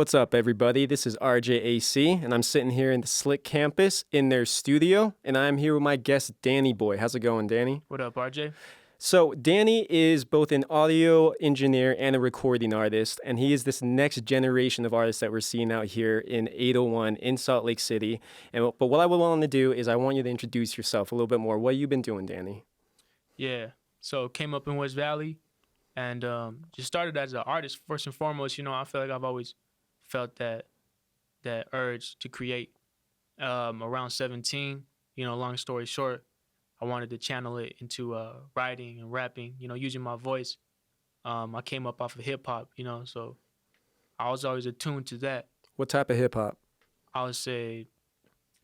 What's up, everybody? This is RJAC, and I'm sitting here in the Slick campus in their studio, and I'm here with my guest, DannyBoy. How's it going, Danny? What up, RJ? So, Danny is both an audio engineer and a recording artist, and he is this next generation of artists that we're seeing out here in 801 in Salt Lake City. But what I would want to do is I want you to introduce yourself a little bit more. What have you been doing, Danny? Yeah, so came up in West Valley and just started as an artist first and foremost. I feel like I've always felt that urge to create. Around 17, long story short, I wanted to channel it into writing and rapping, using my voice. I came up off of hip hop, so I was always attuned to that. What type of hip hop? I would say,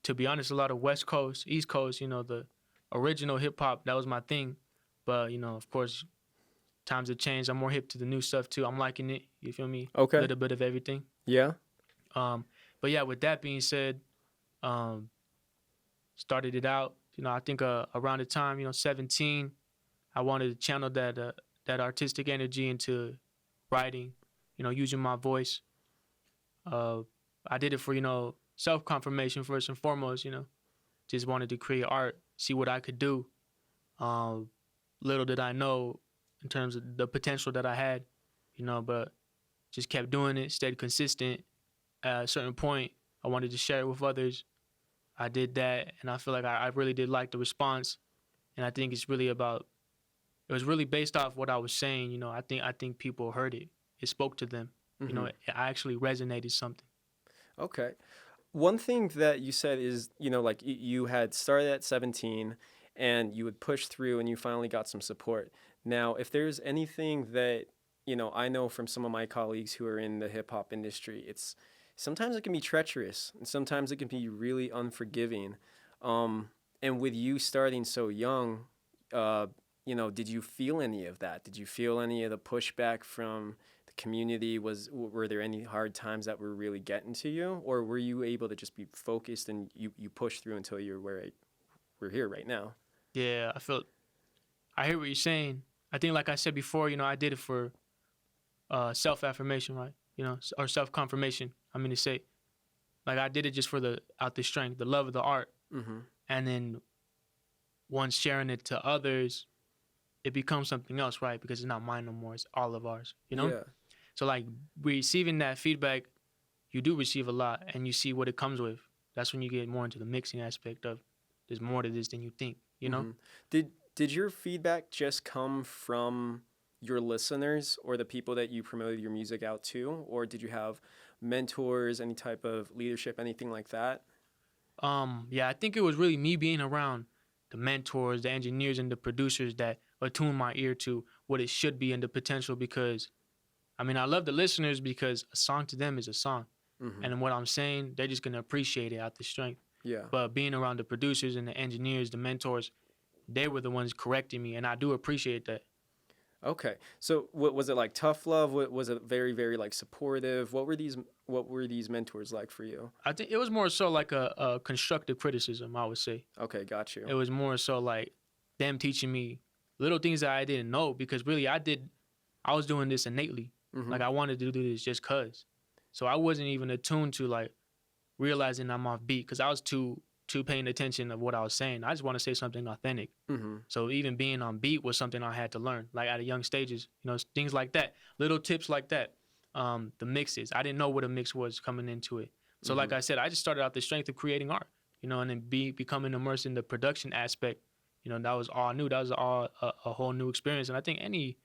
to be honest, a lot of West Coast, East Coast, the original hip hop, that was my thing. But, of course, times have changed. I'm more hip to the new stuff too. I'm liking it. You feel me? Okay. A little bit of everything. Yeah. But yeah, with that being said, started it out. I think around the time, 17, I wanted to channel that artistic energy into writing, using my voice. I did it for, self-confirmation first and foremost, just wanted to create art, see what I could do. Little did I know in terms of the potential that I had, but just kept doing it, stayed consistent. At a certain point, I wanted to share it with others. I did that, and I feel like I really did like the response. And I think it was really based off what I was saying. I think people heard it. It spoke to them. Mm-hmm. It actually resonated something. Okay. One thing that you said is, like you had started at 17 and you would push through and you finally got some support. Now, if there's anything that, I know from some of my colleagues who are in the hip hop industry, sometimes it can be treacherous and sometimes it can be really unforgiving. And with you starting so young, did you feel any of that? Did you feel any of the pushback from the community? Were there any hard times that were really getting to you? Or were you able to just be focused and you pushed through until you're where we're here right now? Yeah, I hear what you're saying. I think, like I said before, I did it for self-affirmation, right? Or self-confirmation. I mean to say, like I did it just for out the strength, the love of the art. Mm-hmm. And then once sharing it to others, it becomes something else, right? Because it's not mine no more. It's all of ours, Yeah. So like receiving that feedback, you do receive a lot and you see what it comes with. That's when you get more into the mixing aspect of there's more to this than you think, Mm-hmm. Did your feedback just come from your listeners or the people that you promoted your music out to? Or did you have mentors, any type of leadership, anything like that? Yeah, I think it was really me being around the mentors, the engineers, and the producers that attuned my ear to what it should be and the potential. Because, I love the listeners because a song to them is a song, Mm-hmm. and what I'm saying, they're just gonna appreciate it out the strength. Yeah. But being around the producers and the engineers, the mentors, they were the ones correcting me, and I do appreciate that. Okay. So what was it like tough love? Was it very, very like supportive? What were these mentors like for you? I think it was more so like a constructive criticism, I would say. Okay, got you. It was more so like them teaching me little things that I didn't know because really I was doing this innately. Mm-hmm. Like I wanted to do this just cause. So I wasn't even attuned to like realizing I'm off beat because I was too paying attention of what I was saying. I just want to say something authentic. Mm-hmm. So even being on beat was something I had to learn, like at a young stages, things like that, little tips like that. The mixes, I didn't know what a mix was coming into it. So Mm-hmm. like I said, I just started out the strength of creating art, and then becoming immersed in the production aspect. That was all new. That was all a whole new experience. And I think any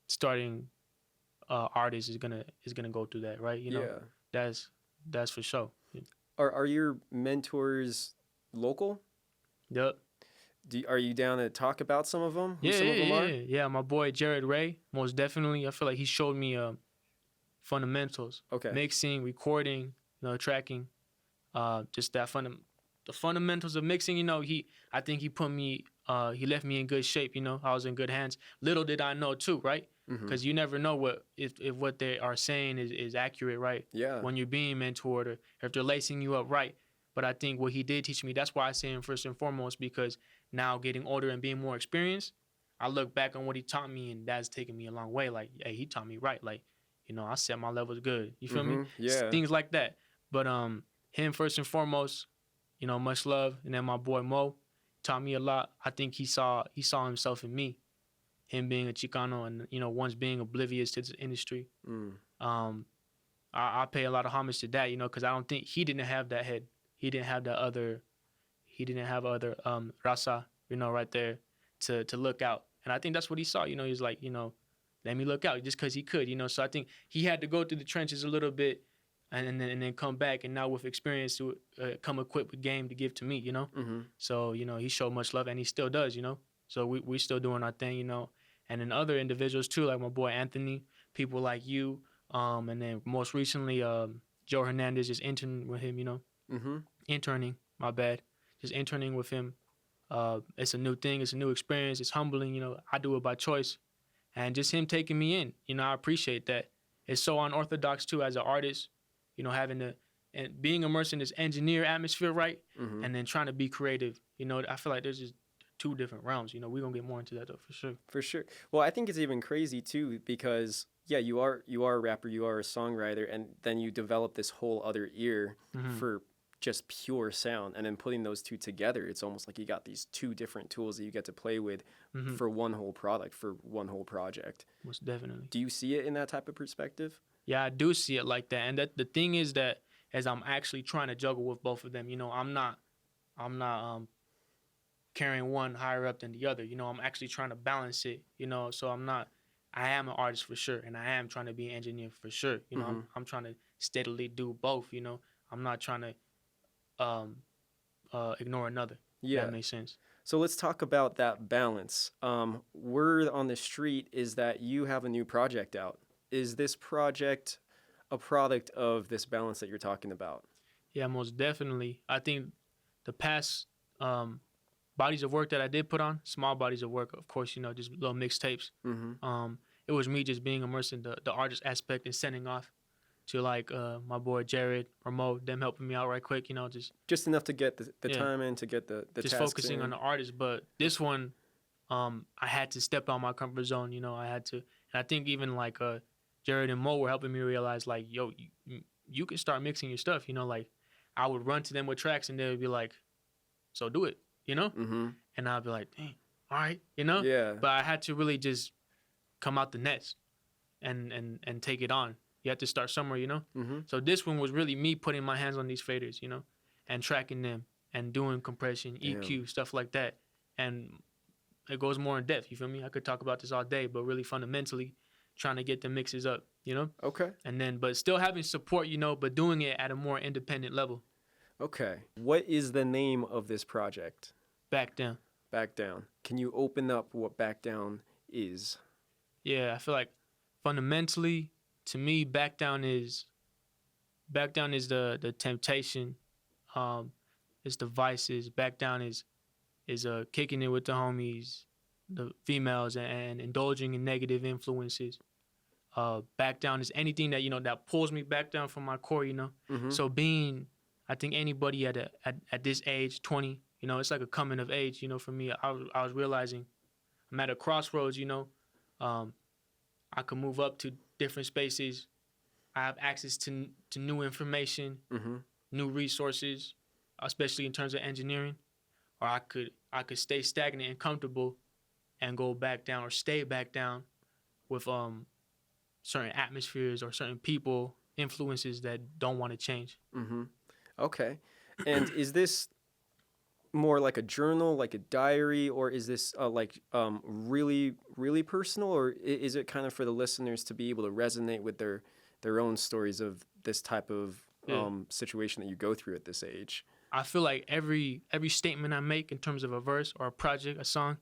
starting artist is gonna go through that, right? Yeah. That's for sure. Are your mentors local? Yep. Are you down to talk about some of them? Who Yeah, some of them are? yeah. My boy Jared Ray, most definitely. I feel like he showed me fundamentals, Okay. mixing, recording, tracking, just the fundamentals of mixing. I think he put me, he left me in good shape. I was in good hands. Little did I know too, right? Mm-hmm. Because you never know if what they are saying is accurate, right? Yeah. When you're being mentored or if they're lacing you up right. But I think what he did teach me, that's why I say him first and foremost, because now getting older and being more experienced, I look back on what he taught me and that's taken me a long way. Like, hey, he taught me right. Like, I set my levels good. You feel me? Mm-hmm. Yeah. Things like that. But him first and foremost, much love. And then my boy Mo taught me a lot. I think he saw himself in me, him being a Chicano and once being oblivious to this industry. Mm. Um, I pay a lot of homage to that, because I don't think he didn't have that head. He didn't have that other. He didn't have other raza, right there to look out. And I think that's what he saw. He's like, let me look out just because he could. So I think he had to go through the trenches a little bit, and then come back, and now with experience to come equipped with game to give to me. Mm-hmm. So he showed much love, and he still does. So we still doing our thing. And then other individuals too, like my boy Anthony, people like you, and then most recently Joe Hernandez is interning with him. Mm-hmm. Interning, my bad, just interning with him. It's a new thing, it's a new experience, it's humbling. I do it by choice, and just him taking me in. I appreciate that. It's so unorthodox too as an artist, having to and being immersed in this engineer atmosphere, right? Mm-hmm. And then trying to be creative. I feel like there's just two different realms. We're gonna get more into that though for sure. For sure. Well, I think it's even crazy too because yeah, you are a rapper, you are a songwriter, and then you develop this whole other ear for just pure sound, and then putting those two together, it's almost like you got these two different tools that you get to play with for one whole product, for one whole project. Most definitely. Do you see it in that type of perspective? Yeah, I do see it like that, and that the thing is that as I'm actually trying to juggle with both of them, I'm not carrying one higher up than the other. I'm actually trying to balance it. So I am an artist for sure, and I am trying to be an engineer for sure. I'm trying to steadily do both. I'm not trying to ignore another. Yeah, that makes sense. So let's talk about that balance. Word on the street is that you have a new project out. Is this project a product of this balance that you're talking about? Yeah, most definitely. I think the past bodies of work that I did put on, small bodies of work, of course, just little mixtapes. It was me just being immersed in the artist aspect and sending off to like my boy Jared or Mo, them helping me out right quick, just enough to get the time in, to get the just focusing on the artist. But this one, I had to step out my comfort zone. I had to, and I think even like Jared and Mo were helping me realize like, yo, you can start mixing your stuff. Like I would run to them with tracks and they would be like, so do it, and I'd be like, dang, all right, Yeah. But I had to really just come out the nest and take it on. You have to start somewhere, So this one was really me putting my hands on these faders, and tracking them and doing compression, EQ, stuff like that. And it goes more in depth, you feel me? I could talk about this all day, but really fundamentally trying to get the mixes up, Okay. And then, but still having support, but doing it at a more independent level. Okay. What is the name of this project? Back Down. Back Down. Can you open up what Back Down is? Yeah, I feel like fundamentally, to me, Back Down is the temptation, it's the vices. Back Down is kicking it with the homies, the females, and indulging in negative influences. Back Down is anything that that pulls me back down from my core. So being, I think anybody at this age, 20, it's like a coming of age. For me, I was realizing I'm at a crossroads. I could move up to different spaces. I have access to new information, new resources, especially in terms of engineering. Or I could stay stagnant and comfortable and go back down or stay back down with certain atmospheres or certain people, influences that don't want to change. Okay. And is this more like a journal, like a diary, or is this really, really personal, or is it kind of for the listeners to be able to resonate with their own stories of this type of situation that you go through at this age? I feel like every statement I make in terms of a verse or a project, a song,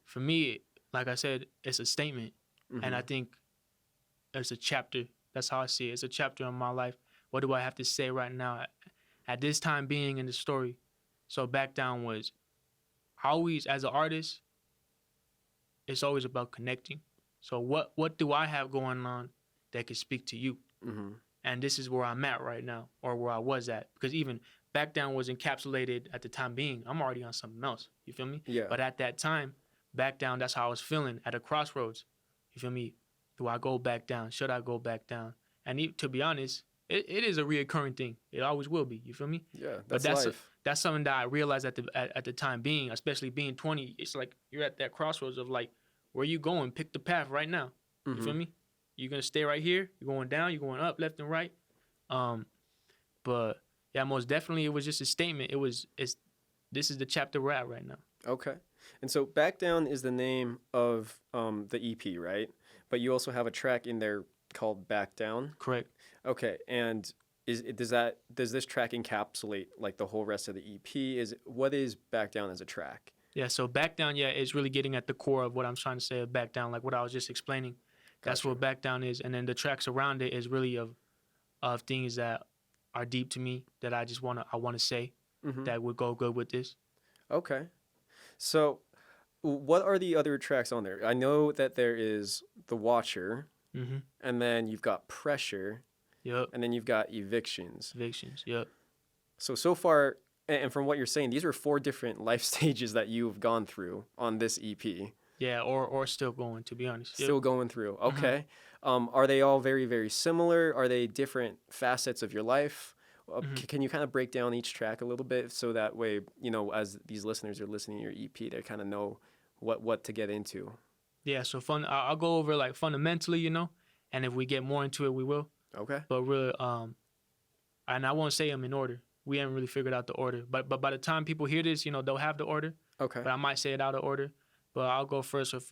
for me, like I said, it's a statement. And I think it's a chapter. That's how I see it. It's a chapter in my life. What do I have to say right now at this time being in the story? So Back Down was always, as an artist, it's always about connecting. So what do I have going on that could speak to you? And this is where I'm at right now, or where I was at. Because even Back Down was encapsulated at the time being. I'm already on something else. You feel me? Yeah. But at that time, Back Down, that's how I was feeling at a crossroads. You feel me? Do I go back down? Should I go back down? And to be honest, it is a reoccurring thing. It always will be. You feel me? Yeah, But that's life. that's something that I realized at the time being, especially being 20. It's like you're at that crossroads of like, where you going? Pick the path right now. You Mm-hmm. feel me? You're gonna stay right here. You're going down. You're going up, left and right. Um, but yeah, most definitely, it was just a statement. It's this is the chapter we're at right now. Okay. And so Back Down is the name of the EP, right? But you also have a track in there called Back Down. Correct. Okay. And does this track encapsulate like the whole rest of the EP? What is Back Down as a track? Yeah. So back down, yeah, is really getting at the core of what I'm trying to say. Of back down, like what I was just explaining. That's Gotcha. what back down is, and then the tracks around it is really of things that are deep to me that I wanna say Mm-hmm. that would go good with this. Okay. So what are the other tracks on there? I know that there is The Watcher, Mm-hmm. and then you've got Pressure, Yup. and then you've got Evictions. Evictions. Yup. So far, and from what you're saying, these are 4 different life stages that you've gone through on this EP. Yeah. Or still going. To be honest. Yep. Still going through. Mm-hmm. Okay. Are they all very, very similar? Are they different facets of your life? Mm-hmm. Can you kind of break down each track a little bit so that way, as these listeners are listening to your EP, they kind of know what to get into? Yeah. So fun. I'll go over like fundamentally, and if we get more into it, we will. Okay. But really, and I won't say them in order. We haven't really figured out the order. But by the time people hear this, they'll have the order. Okay. But I might say it out of order. But I'll go first with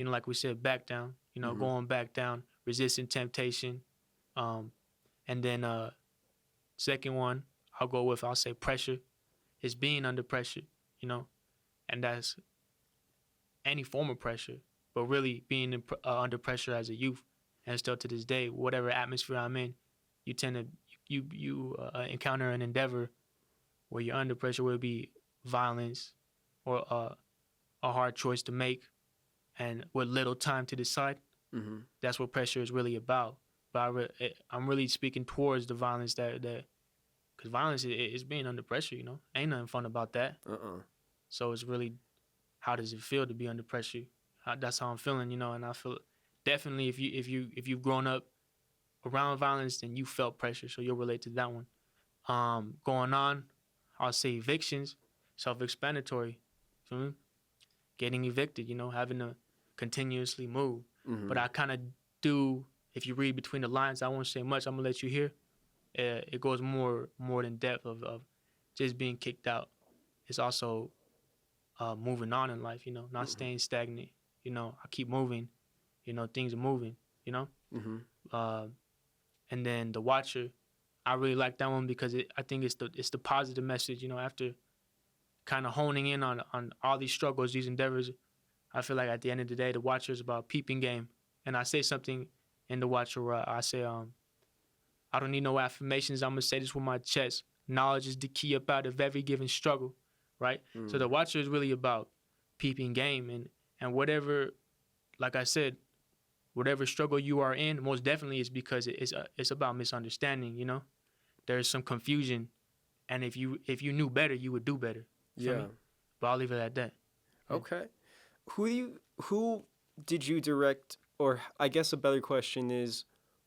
like we said, back down. Mhm. Going back down, resisting temptation, and then second one I'll say pressure. It's being under pressure, and that's any form of pressure, but really being under pressure as a youth, and still to this day, whatever atmosphere I'm in, you tend to you encounter an endeavor where you're under pressure, whether it be violence or a hard choice to make, and with little time to decide. Mm-hmm. That's what pressure is really about. But I'm really speaking towards the violence that because violence is being under pressure. Ain't nothing fun about that. So it's really, how does it feel to be under pressure? That's how I'm feeling, and I feel definitely if you've grown up around violence, then you felt pressure, so you'll relate to that one. Going on, I'll say evictions, self-explanatory. Getting evicted, having to continuously move. Mm-hmm. But I kind of do, if you read between the lines, I won't say much. I'm gonna let you hear. It goes more than depth of just being kicked out. It's also moving on in life, not staying stagnant. I keep moving. Things are moving. Mm-hmm. And then The Watcher, I really like that one because I think it's the positive message. After kind of honing in on all these struggles, these endeavors, I feel like at the end of the day, The Watcher is about peeping game. And I say something in The Watcher where I say, I don't need no affirmations. I'm going to say this with my chest. Knowledge is the key up out of every given struggle, right? Mm. So The Watcher is really about peeping game. And whatever, like I said, whatever struggle you are in, most definitely is because it's about misunderstanding, There's some confusion. And if you knew better, you would do better. Yeah. But I'll leave it at that. Okay. Who did you direct, or I guess a better question is,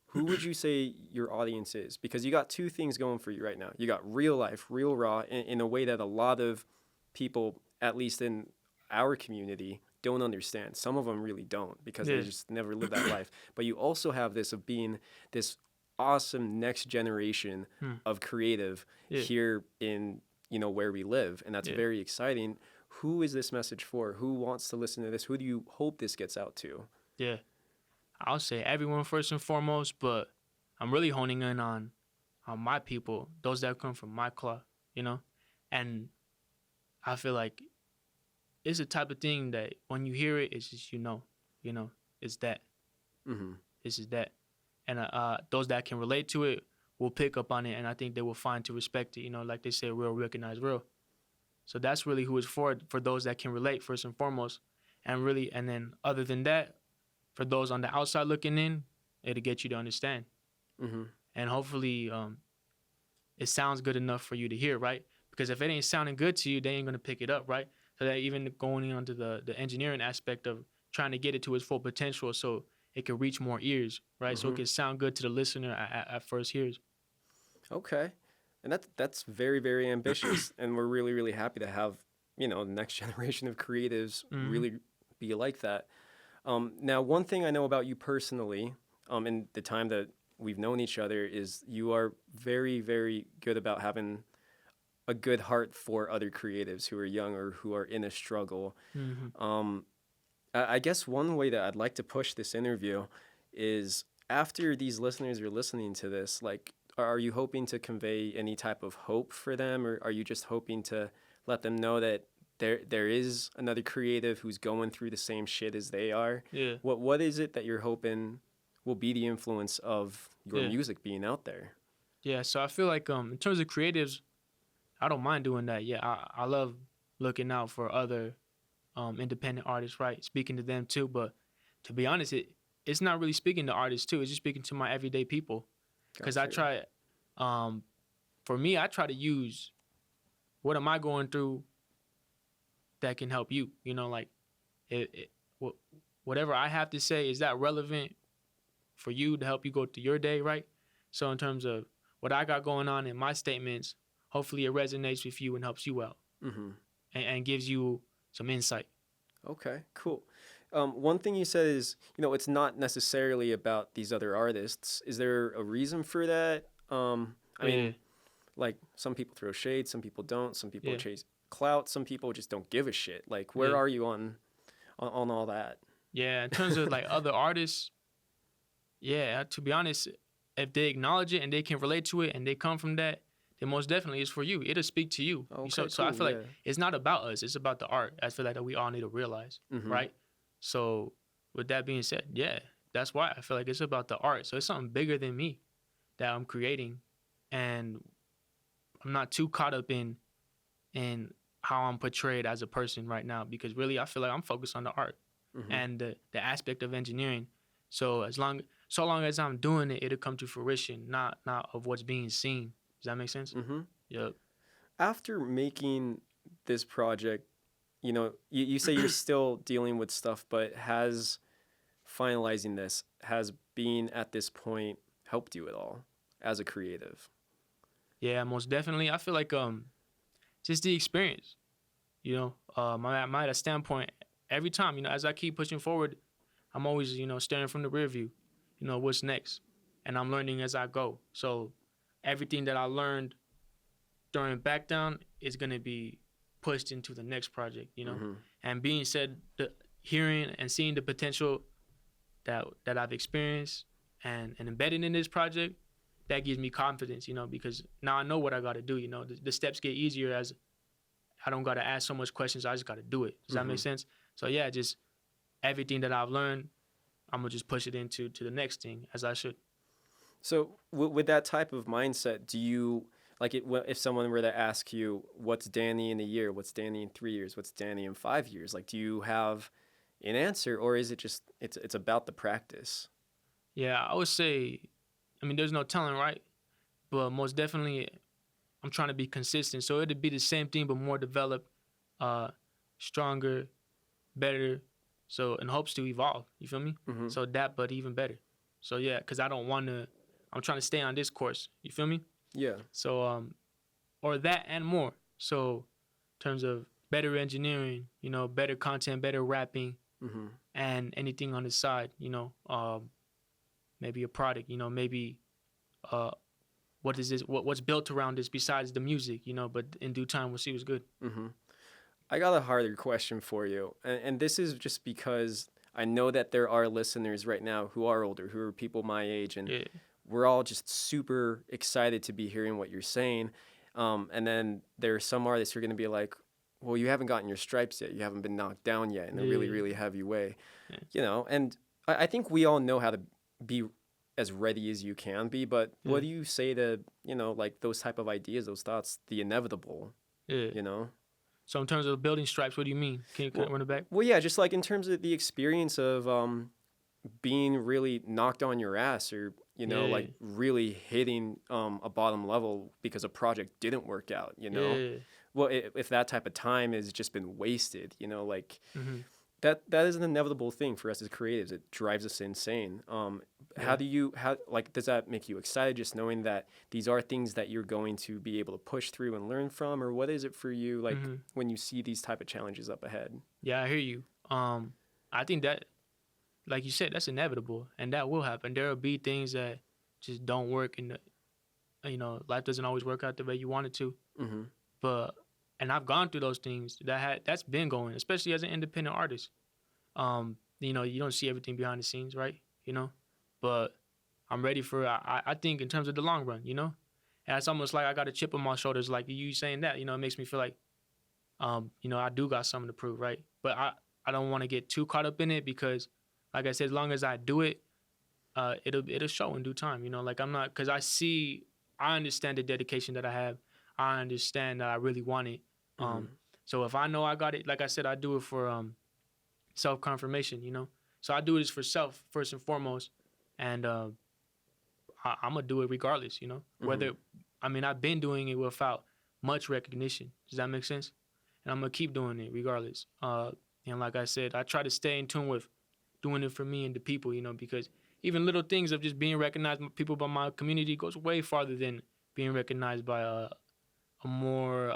who would you say your audience is? Because you got 2 things going for you right now. You got real life, real raw, in a way that a lot of people, at least in our community, don't understand. Some of them really don't because they just never lived that life. But you also have this of being this awesome next generation of creative here in where we live, and that's very exciting. Who is this message for? Who wants to listen to this? Who do you hope this gets out to? Yeah, I'll say everyone first and foremost, but I'm really honing in on my people, those that come from my cloth, and I feel like it's the type of thing that when you hear it, it's just it's that. Mm-hmm. This is that, and those that can relate to it will pick up on it, and I think they will find to respect it. Like they say, real recognize real. So that's really who it's for those that can relate first and foremost, and then other than that, for those on the outside looking in, it'll get you to understand, and hopefully, it sounds good enough for you to hear, right? Because if it ain't sounding good to you, they ain't gonna pick it up, right? So that even going on to the engineering aspect of trying to get it to its full potential, so it can reach more ears, right? So it Mm-hmm. can sound good to the listener at first hears. Okay. And that's very, very ambitious. And we're really, really happy to have, the next generation of creatives Hmm. really be like that. Now, one thing I know about you personally, in the time that we've known each other, is you are very, very good about having a good heart for other creatives who are young or who are in a struggle. Hmm. Um, I guess one way that I'd like to push this interview is after these listeners are listening to this, like, are you hoping to convey any type of hope for them, or are you just hoping to let them know that there is another creative who's going through the same shit as they are? Yeah, What is it that you're hoping will be the influence of your yeah, music being out there? yeah. So I feel like in terms of creatives, I don't mind doing that. Yeah, I love looking out for other independent artists, right? Speaking to them too. But to be honest, it's not really speaking to artists too. It's just speaking to my everyday people. Cause I Gotcha. try, um, for me, I try to use what am I going through that can help you. You know, like what whatever I have to say, is that relevant for you to help you go through your day, right? So in terms of what I got going on in my statements, hopefully it resonates with you and helps you out Mm-hmm. and gives you some insight. Okay, cool. One thing you said is, it's not necessarily about these other artists. Is there a reason for that? I Yeah, mean, like some people throw shade, some people don't, some people yeah, chase clout, some people just don't give a shit. Like, where yeah, are you on all that? yeah. In terms of like other artists, yeah, to be honest, if they acknowledge it and they can relate to it and they come from that, then most definitely it's for you. It'll speak to you. Okay, So I cool. feel like Yeah. it's not about us, it's about the art. I feel like that we all need to realize, Mm-hmm. right? So with that being said, yeah, that's why I feel like it's about the art. So it's something bigger than me that I'm creating, and I'm not too caught up in how I'm portrayed as a person right now, because really I feel like I'm focused on the art Mm-hmm. and the aspect of engineering. So so long as I'm doing it, it'll come to fruition, not of what's being seen. Does that make sense? Mm-hmm. Yep. After making this project, you say you're still dealing with stuff, but has finalizing this, has being at this point helped you at all as a creative? Yeah, most definitely. I feel like just the experience. I'm at a standpoint every time. As I keep pushing forward, I'm always staring from the rear view. What's next, and I'm learning as I go. So everything that I learned during back down is gonna be pushed into the next project. Mm-hmm. And being said, hearing and seeing the potential that I've experienced and embedded in this project, that gives me confidence. Because now I know what I got to do. The steps get easier as I don't got to ask so much questions. I just got to do it. Does that Mm-hmm. make sense? So yeah, just everything that I've learned, I'm gonna just push it into the next thing as I should. So, with that type of mindset, do you like it? If someone were to ask you, "What's Danny in a year? What's Danny in 3 years? What's Danny in 5 years?" Like, do you have an answer, or is it just it's about the practice? Yeah, I would say, I mean, there's no telling, right? But most definitely, I'm trying to be consistent. So it'd be the same thing, but more developed, uh, stronger, better. So in hopes to evolve. You feel me? Mm-hmm. So that, but even better. So yeah, because I don't want to. I'm trying to stay on this course. You feel me? Yeah. So or that and more. So in terms of better engineering, better content, better rapping, Mm-hmm. and anything on the side, maybe a product, maybe uh, what is this? What's built around this besides the music, But in due time, we'll see what's good. Mm-hmm. I got a harder question for you, and this is just because I know that there are listeners right now who are older, who are people my age, and Yeah, we're all just super excited to be hearing what you're saying. And then there are some artists who are going to be like, well, you haven't gotten your stripes yet. You haven't been knocked down yet in a really, yeah, really heavy way, yeah, And I think we all know how to be as ready as you can be. But what yeah, do you say to, like those type of ideas, those thoughts, the inevitable, yeah. you know? So in terms of building stripes, what do you mean? Can you Well, run it back? well, yeah, just like in terms of the experience of being really knocked on your ass or Yeah, like really hitting a bottom level because a project didn't work out. yeah, Well, if that type of time has just been wasted, like mm-hmm. that is an inevitable thing for us as creatives. It drives us insane. Yeah. How like does that make you excited just knowing that these are things that you're going to be able to push through and learn from, or what is it for you like Hmm. when you see these type of challenges up ahead? Yeah, I hear you. I think that, like you said, that's inevitable, and that will happen. There will be things that just don't work, and life doesn't always work out the way you want it to. Mm-hmm. But and I've gone through those things that's been going, especially as an independent artist. You don't see everything behind the scenes, right? But I'm ready for. I think in terms of the long run, and it's almost like I got a chip on my shoulders, like you saying that. It makes me feel like, I do got something to prove, right? But I don't want to get too caught up in it because, like I said, as long as I do it, it'll show in due time. Like I'm not because I understand the dedication that I have. I understand that I really want it. Mm-hmm. Um, so if I know I got it, like I said, I do it for self confirmation. So I do this for self first and foremost, and I'm gonna do it regardless. Mm-hmm. Whether I've been doing it without much recognition. Does that make sense? And I'm gonna keep doing it regardless. And like I said, I try to stay in tune with doing it for me and the people. Because even little things of just being recognized by people by my community goes way farther than being recognized by a more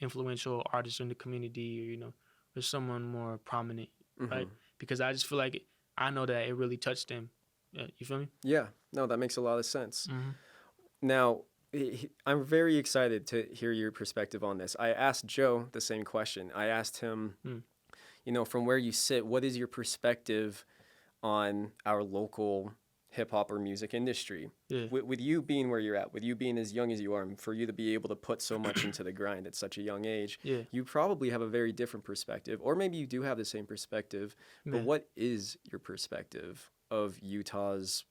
influential artist in the community, or or someone more prominent, Mm-hmm. right? Because I just feel like I know that it really touched them. You feel me? Yeah, no, that makes a lot of sense. Mm-hmm. Now, I'm very excited to hear your perspective on this. I asked Joe the same question. I asked him, Mm. from where you sit, what is your perspective on our local hip hop or music industry? Yeah. With you being where you're at, with you being as young as you are, and for you to be able to put so much into the grind at such a young age, Yeah. you probably have a very different perspective, or maybe you do have the same perspective. But Yeah. what is your perspective of Utah's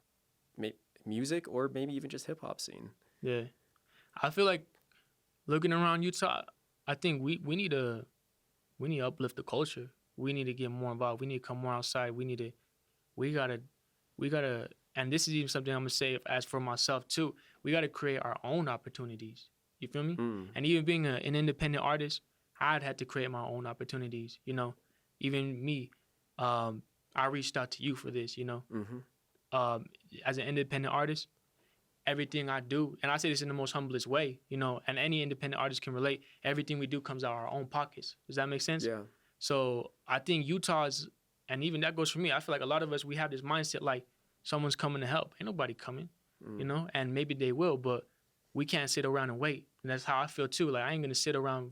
music, or maybe even just hip hop scene? Yeah. I feel like looking around Utah, I think we need to uplift the culture. We need to get more involved. We need to come more outside. We gotta we gotta and this is even something I'm gonna say as for myself too. We gotta create our own opportunities. You feel me? Mm, And even being an independent artist, I'd had to create my own opportunities. Even me, I reached out to you for this. mm-hmm, Um, as an independent artist, everything I do, and I say this in the most humblest way, and any independent artist can relate. Everything we do comes out of our own pockets. Does that make sense? yeah, So I think Utah's, and even that goes for me. I feel like a lot of us we have this mindset like someone's coming to help. Ain't nobody coming, mm, and maybe they will, but we can't sit around and wait. And that's how I feel too. Like I ain't gonna sit around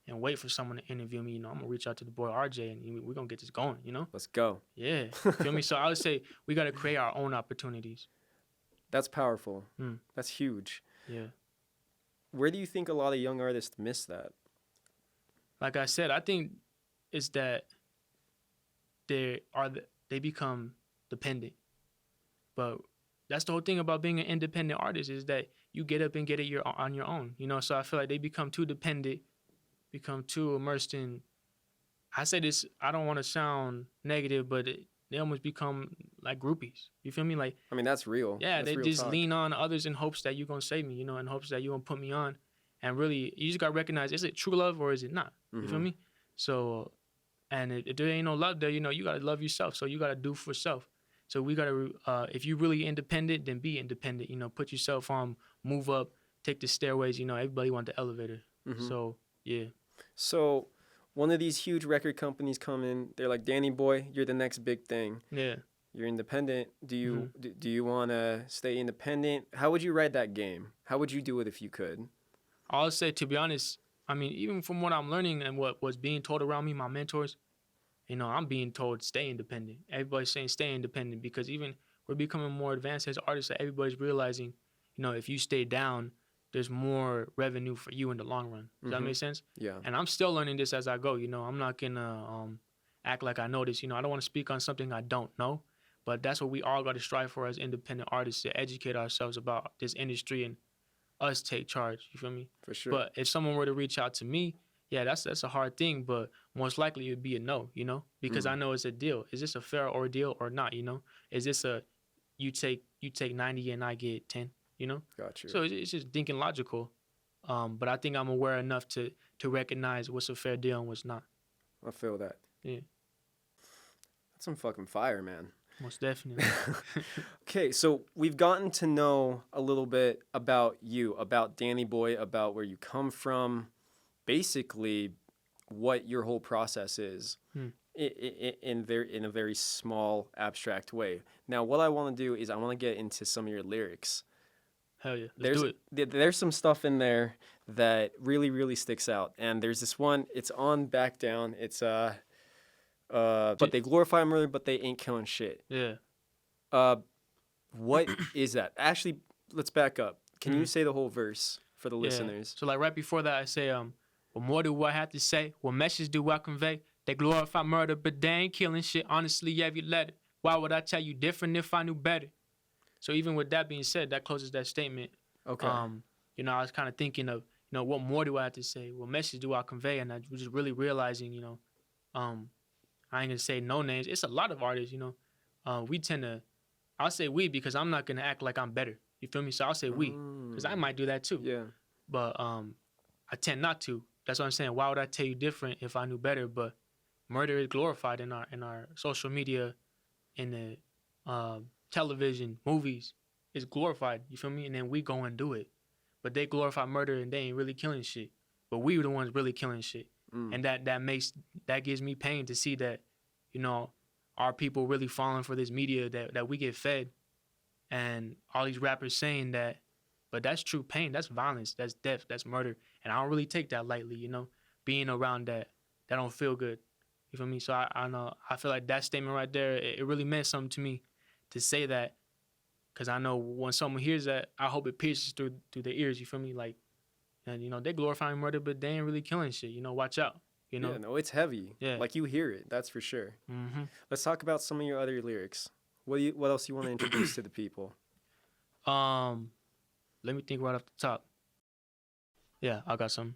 and wait for someone to interview me. I'm gonna reach out to the boy RJ and we're gonna get this going. let's go. Yeah, feel me. So I would say we gotta create our own opportunities. That's powerful. Mm. That's huge. Yeah. Where do you think a lot of young artists miss that? Like I said, I think it's that they become dependent. But that's the whole thing about being an independent artist is that you get up and get it on your own. So I feel like they become too dependent, become too immersed in. I say this. I don't want to sound negative, but they almost become like groupies. You feel me? Like I mean, that's real. yeah, That's they real just talk. lean on others in hopes that you're gonna save me. In hopes that you're gonna put me on. And really, you just gotta recognize: is it true love or is it not? You feel Mhm. me? So, and if there ain't no love there, you gotta love yourself. So you gotta do for self. So we gotta, if you really independent, then be independent. Put yourself on, move up, take the stairways. Everybody want the elevator. Mhm. So yeah, So, one of these huge record companies come in. They're like, "DannyBoy, you're the next big thing. yeah. You're independent. Do you Mhm. do you want to stay independent? How would you ride that game? How would you do it if you could?" I'll say to be honest, even from what I'm learning and what was being told around me, my mentors, I'm being told stay independent. Everybody's saying stay independent because even we're becoming more advanced as artists. That everybody's realizing, if you stay down, there's more revenue for you in the long run. Does that Mhm. make sense? Yeah. And I'm still learning this as I go. I'm not gonna act like I know this. I don't want to speak on something I don't know. But that's what we all got to strive for as independent artists to educate ourselves about this industry and us take charge. You feel me? For sure. But if someone were to reach out to me, yeah, that's a hard thing. But most likely it'd be a no, because I Mm. know it's a deal. Is this a fair ordeal or not? Is this a you take 90 and I get 10? Got you. So it's just thinking logical. But I think I'm aware enough to recognize what's a fair deal and what's not. I feel that. Yeah, That's some fucking fire, man. most definitely. Okay, so we've gotten to know a little bit about you, about DannyBoy, about where you come from, basically what your whole process is Hmm. in a very small, abstract way. Now, what I want to do is I want to get into some of your lyrics. Hell yeah, let's do it. There's some stuff in there that really sticks out, and there's this one. It's on Back Down. It's but they glorify murder, but they ain't killing shit. Yeah. Uh, what is that? Actually, let's back up. Can you Mhm. say the whole verse for the Yeah. listeners? So like right before that, I say, what more do I have to say? What message do I convey? They glorify murder, but they ain't killing shit. Honestly, every letter. Why would I tell you different if I knew better? So even with that being said, that closes that statement. Okay. You know, I was kind of thinking of, you know, what more do I have to say? What message do I convey? And I was just really realizing, you know, I ain't gonna say no names. It's a lot of artists, you know. We tend to, I'll say we because I'm not gonna act like I'm better. You feel me? So I'll say we because I might do that too. Yeah. But I tend not to. That's what I'm saying. Why would I tell you different if I knew better? But murder is glorified in our social media, in the television, movies. It's glorified. You feel me? And then we go and do it. But they glorify murder and they ain't really killing shit. But we were the ones really killing shit. And that gives me pain to see that, you know, our people really falling for this media that we get fed, and all these rappers saying that. But that's true pain. That's violence. That's death. That's murder. And I don't really take that lightly, you know. Being around that don't feel good. You feel me? So I know, I feel like that statement right there, it really meant something to me to say that, because I know when someone hears that, I hope it pierces through their ears. You feel me? Like, and you know, they glorifying murder, but they ain't really killing shit. You know, watch out. You know. Yeah, no, it's heavy. Yeah. Like you hear it, that's for sure. Mm-hmm. Let's talk about some of your other lyrics. What else you want to introduce to the people? Let me think right off the top. Yeah, I got some.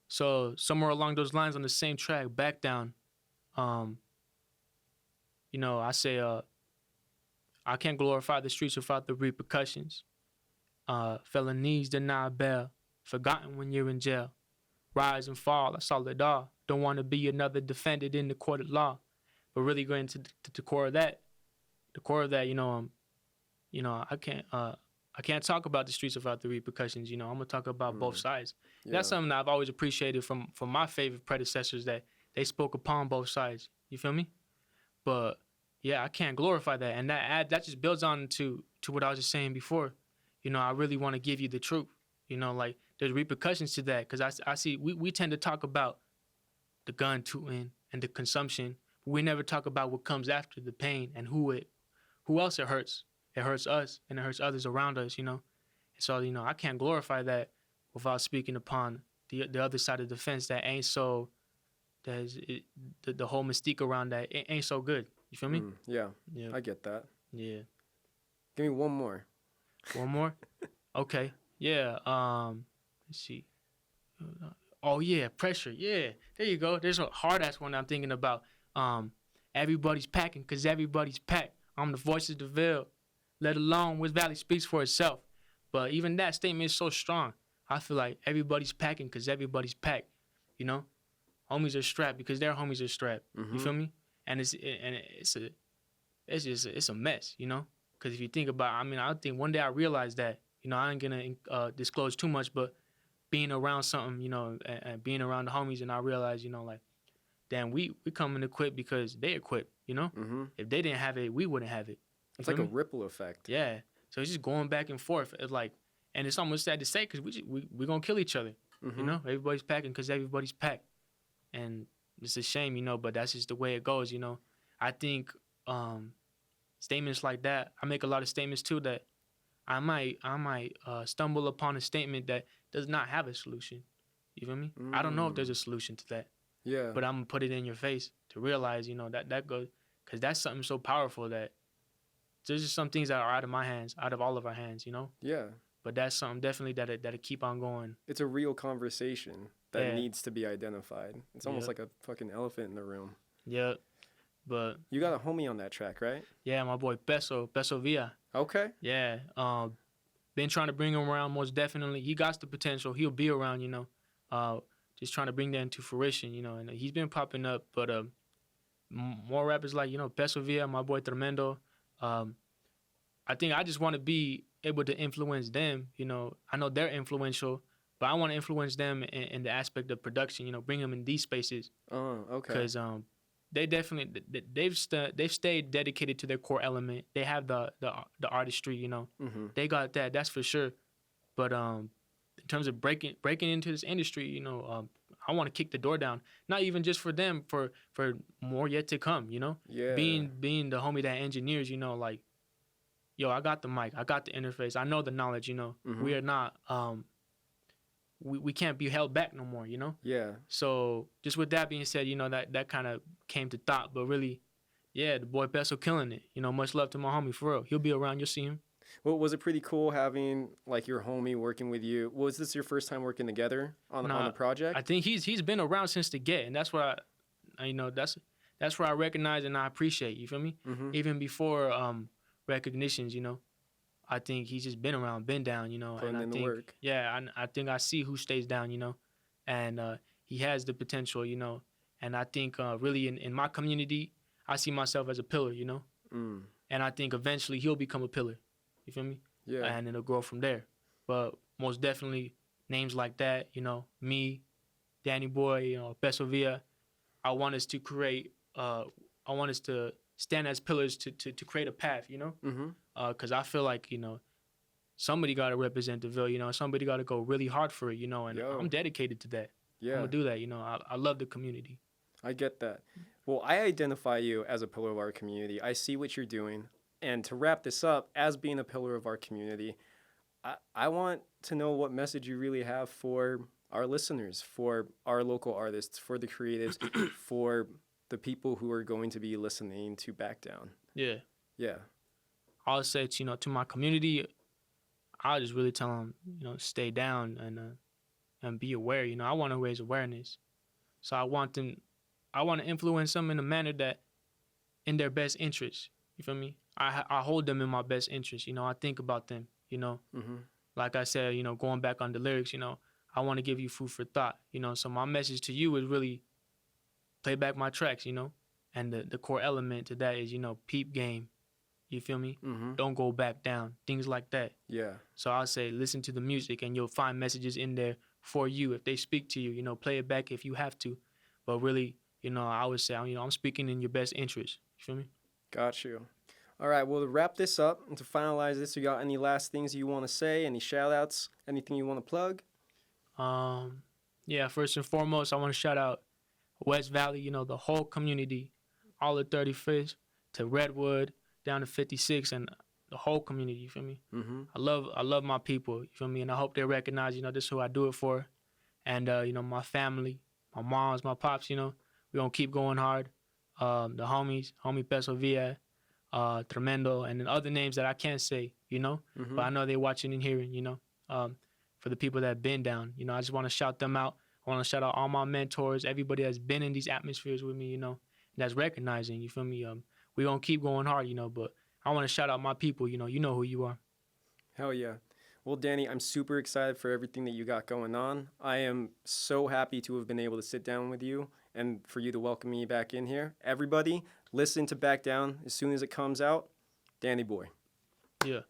So somewhere along those lines on the same track, Back Down. You know, I say, I can't glorify the streets without the repercussions. Felonies deny bail, forgotten when you're in jail. Rise and fall, I saw it all. Don't want to be another defendant in the court of law. But really going to the core of that, you know, I can't talk about the streets without the repercussions. You know, I'm gonna talk about both sides. Yeah. That's something that I've always appreciated from my favorite predecessors, that they spoke upon both sides. You feel me? But yeah, I can't glorify that, and that just builds on to what I was just saying before. You know, I really want to give you the truth. You know, like there's repercussions to that, because I see we tend to talk about the gun tooting and the consumption. But we never talk about what comes after, the pain, and who else it hurts. It hurts us and it hurts others around us, you know. So, you know, I can't glorify that without speaking upon the other side of the fence that ain't so, the whole mystique around that, it ain't so good. You feel me? Yeah, Yeah. I get that. Yeah. Give me one more. One more? Okay. Yeah. Let's see. Oh yeah, pressure. Yeah. There you go. There's a hard ass one I'm thinking about. Everybody's packing because everybody's packed. I'm the voice of the veil. Let alone West Valley speaks for itself. But even that statement is so strong. I feel like everybody's packing because everybody's packed. You know, homies are strapped because their homies are strapped. You feel me? And it's a mess. You know, because if you think about, I think one day I realized that. You know, I ain't gonna disclose too much, but being around something, you know, and being around the homies, and I realized, you know, like, damn, we coming equipped because they equipped. You know, if they didn't have it, we wouldn't have it. It's like a ripple effect. Yeah. So it's just going back and forth. It's like, and it's almost sad to say because we're going to kill each other. You know, everybody's packing because everybody's packed. And it's a shame, you know, but that's just the way it goes, you know. I think statements like that, I make a lot of statements too that I might stumble upon a statement that does not have a solution. You feel me? I don't know if there's a solution to that. Yeah. But I'm going to put it in your face to realize, you know, that goes, because that's something so powerful that there's just some things that are out of my hands, out of all of our hands, you know? Yeah. But that's something definitely that'll keep on going. It's a real conversation that needs to be identified. It's almost like a fucking elephant in the room. Yeah. But you got a homie on that track, right? Yeah, my boy Peso Villa. Okay. Yeah. Been trying to bring him around most definitely. He got the potential. He'll be around, you know. Just trying to bring that into fruition, you know. And he's been popping up, but more rappers like Peso Villa, my boy Tremendo. Um, I think I just want to be able to influence them. I know they're influential, but I want to influence them in the aspect of production. Bring them in these spaces Oh, okay. because they definitely they've stayed dedicated to their core element. They have the artistry. Mm-hmm. They got that. That's for sure. But in terms of breaking into this industry, I want to kick the door down. Not even just for them, for more yet to come. Yeah. Being the homie that engineers. Like, yo, I got the mic, I got the interface, I know the knowledge. Mm-hmm. We are not we can't be held back no more. Yeah. So just with that being said, that kind of came to thought, but really, yeah, the boy Peso killing it. Much love to my homie for real. He'll be around. You'll see him. Well, was it pretty cool having like your homie working with you? Was this your first time working together on the Nah, project? I think he's been around since the get, and that's what that's where I recognize and I appreciate. You feel me? Mm-hmm. Even before recognitions, I think he's just been around, been down, Putting and I in the think, work. yeah, I think I see who stays down, and he has the potential, and I think really in my community, I see myself as a pillar, Mm. and I think eventually he'll become a pillar. You feel me? Yeah. And it'll grow from there. But most definitely names like that, me, DannyBoy, Peso Villa, I want us to create, I want us to stand as pillars to create a path, Mm-hmm. because I feel like somebody got to represent the Ville. Somebody got to go really hard for it. And Yo. I'm dedicated to that. I'm Yeah. gonna do that. I love the community. I get that. Well, I identify you as a pillar of our community. I see what you're doing. And to wrap this up, as being a pillar of our community, I want to know what message you really have for our listeners, for our local artists, for the creatives, for the people who are going to be listening to Back Down. Yeah, Yeah. I'll say to my community, I'll just really tell them stay down and be aware. I want to raise awareness, so I want to influence them in a manner that in their best interest. You feel me? I hold them in my best interest. I think about them. Mm-hmm. Like I said, going back on the lyrics, I want to give you food for thought. So my message to you is really play back my tracks. And the core element to that is peep game. You feel me? Mm-hmm. Don't go back down. Things like that. Yeah. So I'll say listen to the music and you'll find messages in there for you if they speak to you. Play it back if you have to. But really, I would say I'm speaking in your best interest. You feel me? Got you. All right, well, to wrap this up and to finalize this, you got any last things you want to say? Any shout outs? Anything you want to plug? Yeah, first and foremost, I want to shout out West Valley, the whole community, all of 35th to Redwood, down to 56, and the whole community, you feel me? Mm-hmm. I love my people, you feel me? And I hope they recognize, this is who I do it for. And, my family, my moms, my pops, we're going to keep going hard. The homie Peso Villa, Tremendo, and then other names that I can't say, Mm-hmm. but I know they're watching and hearing, for the people that have been down, I just want to shout them out. I want to shout out all my mentors, everybody that's been in these atmospheres with me, that's recognizing, you feel me? We're going to keep going hard, but I want to shout out my people, you know who you are. Hell yeah. Well, Danny, I'm super excited for everything that you got going on. I am so happy to have been able to sit down with you and for you to welcome me back in here. Everybody, listen to Back Down as soon as it comes out. DannyBoy. Yeah.